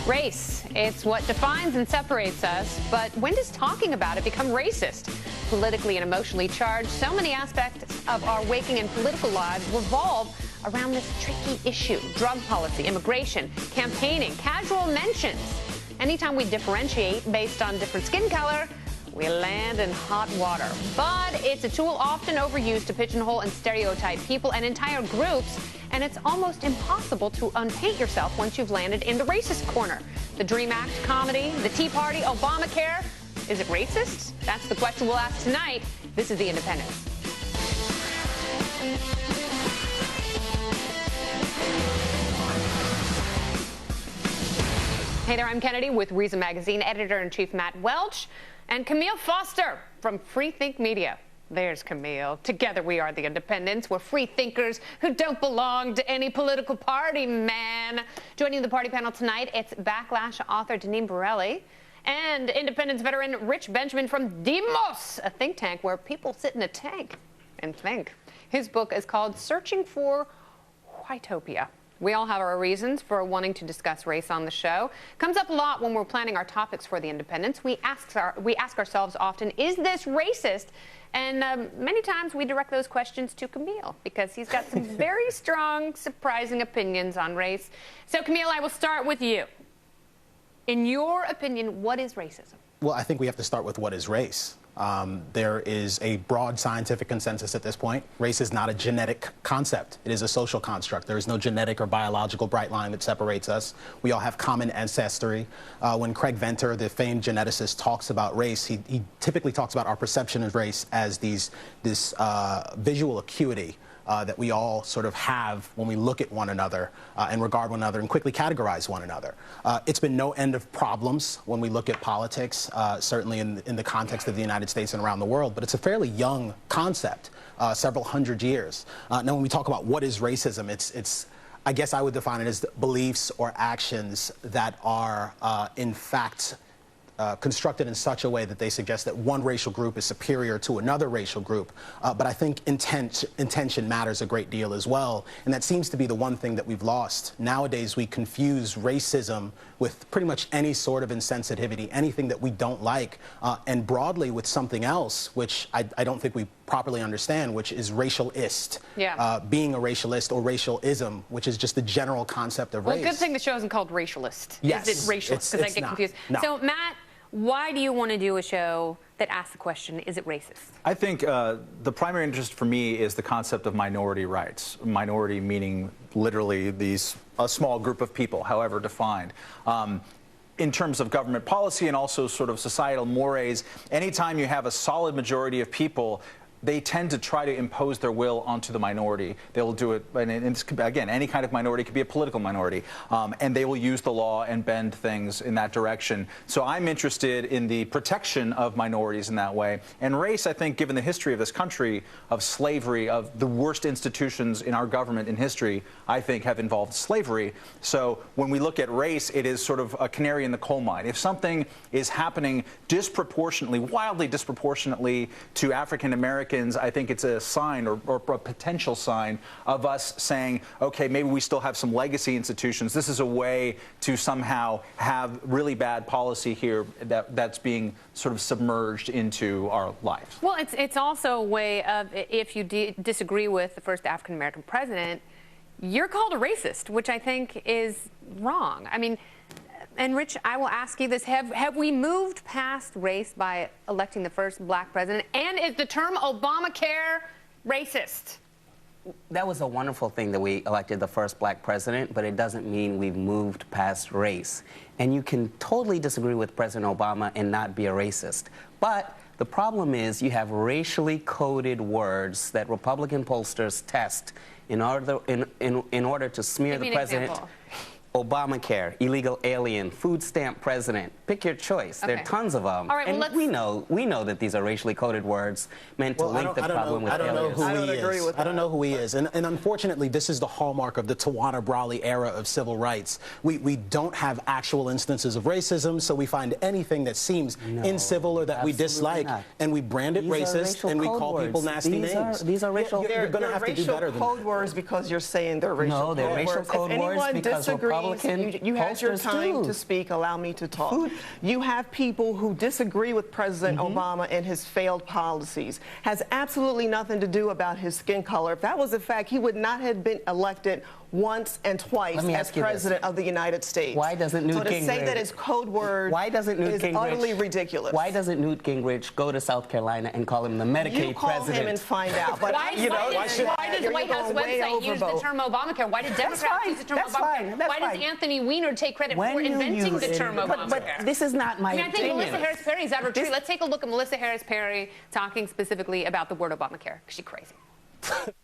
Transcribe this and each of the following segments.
Race, it's what defines and separates us, but when does talking about it become racist? Politically and emotionally charged, so many aspects of our waking and political lives revolve around this tricky issue. Drug policy, immigration, campaigning, casual mentions. Anytime we differentiate based on different skin color, we land in hot water. But it's a tool often overused to pigeonhole and stereotype people and entire groups, and it's almost impossible to unpaint yourself once you've landed in the racist corner. The Dream Act comedy, the Tea Party, Obamacare, is it racist? That's the question we'll ask tonight. This is The Independent. Hey there, I'm Kennedy with Reason Magazine editor-in-chief Matt Welch and Camille Foster from Free Think Media. There's Camille. Together we are The Independents. We're free thinkers who don't belong to any political party, man. Joining the party panel tonight, it's Backlash author Deneen Barelli and Independence veteran Rich Benjamin from Demos, a think tank where people sit in a tank and think. His book is called Searching for Whitopia. We all have our reasons for wanting to discuss race on the show. Comes up a lot when we're planning our topics for The Independents. We ask ourselves often, is this racist? And many times we direct those questions to Camille because he's got some very strong, surprising opinions on race. So Camille, I will start with you. In your opinion, what is racism? Well, I think we have to start with what is race. There is a broad scientific consensus at this point. Race is not a genetic concept. It is a social construct. There is no genetic or biological bright line that separates us. We all have common ancestry. When Craig Venter, the famed geneticist, talks about race, he typically talks about our perception of race as this visual acuity that we all sort of have when we look at one another and regard one another and quickly categorize one another. It's been no end of problems when we look at politics, certainly in the context of the United States and around the world, but it's a fairly young concept, several hundred years. Now, when we talk about what is racism, it's I guess I would define it as beliefs or actions that are, in fact, constructed in such a way that they suggest that one racial group is superior to another racial group. But I think intention matters a great deal as well. And that seems to be the one thing that we've lost. Nowadays, we confuse racism with pretty much any sort of insensitivity, anything that we don't like, and broadly with something else, which I don't think we properly understand, which is racialist. Yeah. Being a racialist or racialism, which is just the general concept of race. Well, good thing the show isn't called Racialist. Yes. Is it racialist? Because I get confused. No. So, Matt, why do you want to do a show that asks the question, is it racist? I think the primary interest for me is the concept of minority rights. Minority meaning literally a small group of people, however defined. In terms of government policy and also sort of societal mores, anytime you have a solid majority of people, they tend to try to impose their will onto the minority. They'll do it, and again, any kind of minority could be a political minority, and they will use the law and bend things in that direction. So I'm interested in the protection of minorities in that way. And race, I think, given the history of this country, of slavery, of the worst institutions in our government in history, I think have involved slavery. So when we look at race, it is sort of a canary in the coal mine. If something is happening disproportionately, wildly disproportionately to African Americans, I think it's a sign or a potential sign of us saying, okay, maybe we still have some legacy institutions. This is a way to somehow have really bad policy here that's being sort of submerged into our lives. Well, it's also a way of, if you disagree with the first African American president, you're called a racist, which I think is wrong. I mean, and Rich, I will ask you this. Have we moved past race by electing the first black president? And is the term Obamacare racist? That was a wonderful thing that we elected the first black president, but it doesn't mean we've moved past race. And you can totally disagree with President Obama and not be a racist. But the problem is you have racially coded words that Republican pollsters test in order to smear the president. Example. Obamacare, illegal alien, food stamp president. Pick your choice. Okay. There are tons of them. All right, well, and we know that these are racially coded words meant to link the problem with aliens. I don't know who he is. And unfortunately, this is the hallmark of the Tawana Brawley era of civil rights. We don't have actual instances of racism, so we find anything that seems incivil or that we dislike, and we brand it racist, and we call people nasty names. These are racial. You're going to have to do better than that. Code words because you're saying they're racial. No, they're racial code words because Republicans Republican you had your pollsters time do. to speak. Allow me to talk. You have people who disagree with President Obama and his failed policies. Has absolutely nothing to do about his skin color. If that was a fact, he would not have been elected once and twice as president of the United States. Why doesn't Newt Gingrich? So to say that his code word is utterly ridiculous. Why doesn't Newt Gingrich go to South Carolina and call him the Medicaid you call president? him and find out. But why does the White House website use the term Obamacare? Why did Democrats use the term Obamacare? Why does Anthony Weiner take credit for inventing the term Obamacare? But this is not my opinion. I think Melissa Harris Perry is at retreat. Let's take a look at Melissa Harris Perry talking specifically about the word Obamacare, because she's crazy.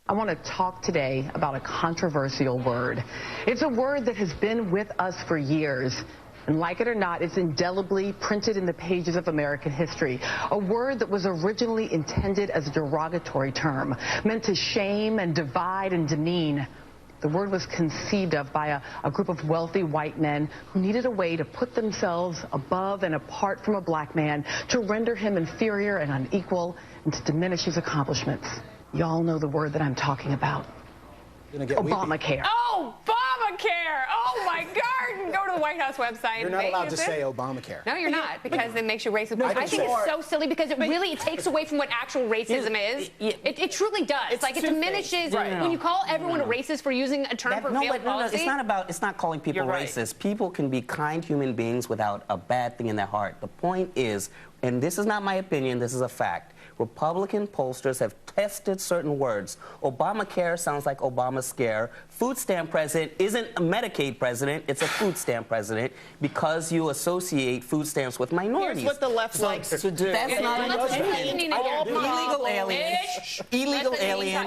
I want to talk today about a controversial word. It's a word that has been with us for years. And like it or not, it's indelibly printed in the pages of American history. A word that was originally intended as a derogatory term, meant to shame and divide and demean. The word was conceived of by a group of wealthy white men who needed a way to put themselves above and apart from a black man, to render him inferior and unequal, and to diminish his accomplishments. Y'all know the word that I'm talking about. Obamacare. Obamacare! Oh my God! Go to the White House website. You're not allowed to say Obamacare. No, you're not, because it makes you racist. I think it's so silly because it really takes away from what actual racism is. It truly does. It's like it diminishes when you call everyone a racist for using a term for failed policy. It's not calling people racist. People can be kind human beings without a bad thing in their heart. The point is, and this is not my opinion, this is a fact, Republican pollsters have tested certain words. Obamacare sounds like Obama scare. Food stamp president isn't a Medicaid president, it's a food stamp president, because you associate food stamps with minorities. Here's what the left likes to do. That's not anything. Illegal aliens. Illegal aliens.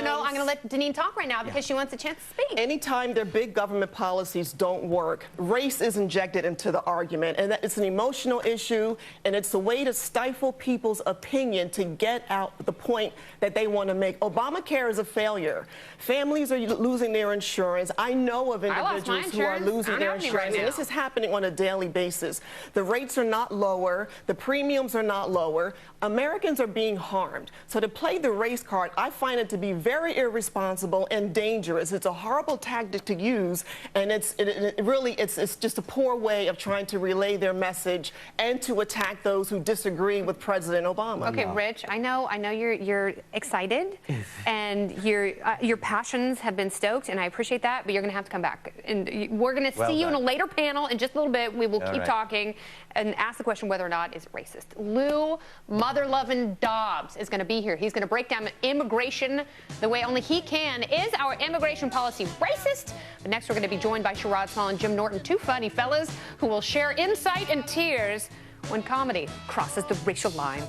No. I'm going to let Deneen talk right now because she wants a chance to speak. Anytime their big government policies don't work, race is injected into the argument, and that it's an emotional issue, and it's a way to stifle people's opinion to get out the point that they want to make. Obamacare is a failure. Families are losing their insurance. I know of individuals who are losing their insurance, and this is happening on a daily basis. The rates are not lower. The premiums are not lower. Americans are being harmed. So to play the race card, I find it to be very irresponsible and dangerous. It's a horrible tactic to use, and it's just a poor way of trying to relay their message and to attack those who disagree with President Obama. Okay, Rich, I know you're excited and your passions have been stoked, and I appreciate that, but you're going to have to come back. And we're going to see you in a later panel in just a little bit. We will keep talking and ask the question whether or not it's racist. Lou Mother-Lovin' Dobbs is going to be here. He's going to break down immigration the way only he can. Is our immigration policy racist? But next, we're going to be joined by Sherrod Small and Jim Norton, two funny fellas who will share insight and tears when comedy crosses the racial line.